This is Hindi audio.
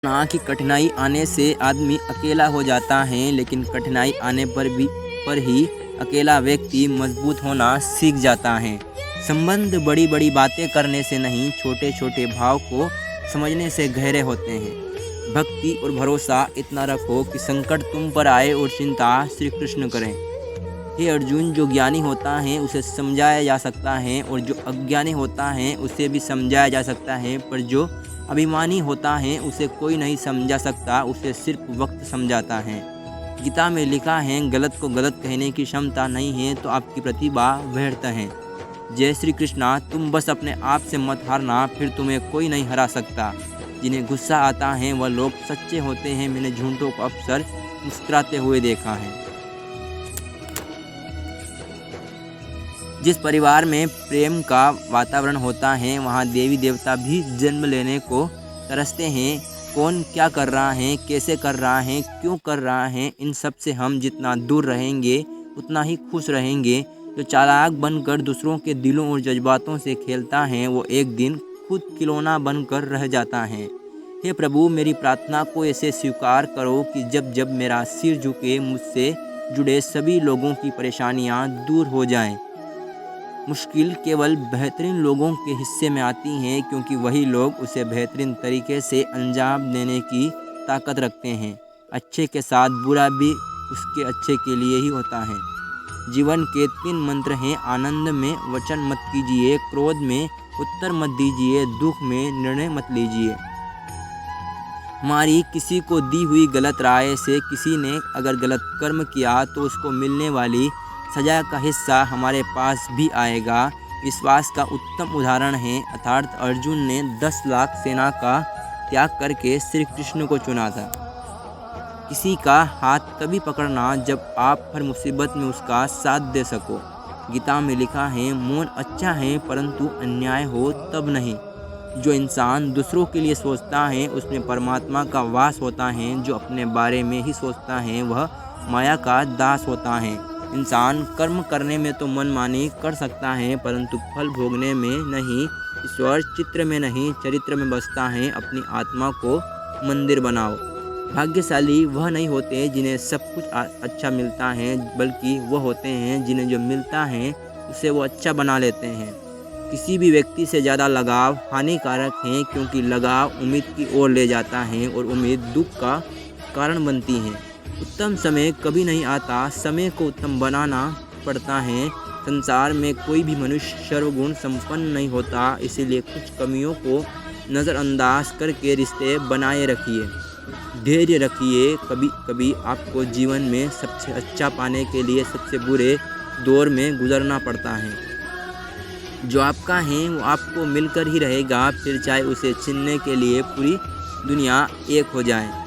ना कि कठिनाई आने से आदमी अकेला हो जाता है, लेकिन कठिनाई आने पर ही अकेला व्यक्ति मजबूत होना सीख जाता है। संबंध बड़ी बड़ी बातें करने से नहीं, छोटे छोटे भाव को समझने से गहरे होते हैं। भक्ति और भरोसा इतना रखो कि संकट तुम पर आए और चिंता श्री कृष्ण करें। हे अर्जुन, जो ज्ञानी होता है उसे समझाया जा सकता है और जो अज्ञानी होता है उसे भी समझाया जा सकता है, पर जो अभिमानी होता है उसे कोई नहीं समझा सकता, उसे सिर्फ वक्त समझाता है। गीता में लिखा है, गलत को गलत कहने की क्षमता नहीं है तो आपकी प्रतिभा व्यर्थ है। जय श्री कृष्णा। तुम बस अपने आप से मत हारना, फिर तुम्हें कोई नहीं हरा सकता। जिन्हें गुस्सा आता है वह लोग सच्चे होते हैं। मैंने झूठों को अक्सर मुस्कुराते हुए देखा है। जिस परिवार में प्रेम का वातावरण होता है वहाँ देवी देवता भी जन्म लेने को तरसते हैं। कौन क्या कर रहा है, कैसे कर रहा है, क्यों कर रहा है, इन सब से हम जितना दूर रहेंगे उतना ही खुश रहेंगे। जो चालाक बनकर दूसरों के दिलों और जज्बातों से खेलता है वो एक दिन खुद खिलौना बनकर रह जाता है। हे प्रभु, मेरी प्रार्थना को ऐसे स्वीकार करो कि जब जब मेरा सिर झुके मुझसे जुड़े सभी लोगों की परेशानियाँ दूर हो जाएं। मुश्किल केवल बेहतरीन लोगों के हिस्से में आती हैं, क्योंकि वही लोग उसे बेहतरीन तरीके से अंजाम देने की ताकत रखते हैं। अच्छे के साथ बुरा भी उसके अच्छे के लिए ही होता है। जीवन के 3 मंत्र हैं। आनंद में वचन मत कीजिए, क्रोध में उत्तर मत दीजिए, दुख में निर्णय मत लीजिए। हमारी किसी को दी हुई गलत राय से किसी ने अगर गलत कर्म किया तो उसको मिलने वाली सजा का हिस्सा हमारे पास भी आएगा। विश्वास का उत्तम उदाहरण है। अर्थात अर्जुन ने 10 लाख सेना का त्याग करके श्री कृष्ण को चुना था। किसी का हाथ तभी पकड़ना जब आप हर मुसीबत में उसका साथ दे सको। गीता में लिखा है, मौन अच्छा है परंतु अन्याय हो तब नहीं। जो इंसान दूसरों के लिए सोचता है उसमें परमात्मा का वास होता है। जो अपने बारे में ही सोचता है वह माया का दास होता है। इंसान कर्म करने में तो मनमानी कर सकता है परंतु फल भोगने में नहीं। ईश्वर चित्र में नहीं चरित्र में बसता है। अपनी आत्मा को मंदिर बनाओ। भाग्यशाली वह नहीं होते जिन्हें सब कुछ अच्छा मिलता है, बल्कि वह होते हैं जिन्हें जो मिलता है उसे वो अच्छा बना लेते हैं। किसी भी व्यक्ति से ज़्यादा लगाव हानिकारक है, क्योंकि लगाव उम्मीद की ओर ले जाता है और उम्मीद दुख का कारण बनती है। उत्तम समय कभी नहीं आता, समय को उत्तम बनाना पड़ता है। संसार में कोई भी मनुष्य सर्वगुण संपन्न नहीं होता, इसीलिए कुछ कमियों को नज़रअंदाज करके रिश्ते बनाए रखिए। धैर्य रखिए। कभी कभी आपको जीवन में सबसे अच्छा पाने के लिए सबसे बुरे दौर में गुजरना पड़ता है। जो आपका है वो आपको मिलकर ही रहेगा, फिर चाहे उसे छीनने के लिए पूरी दुनिया एक हो जाए।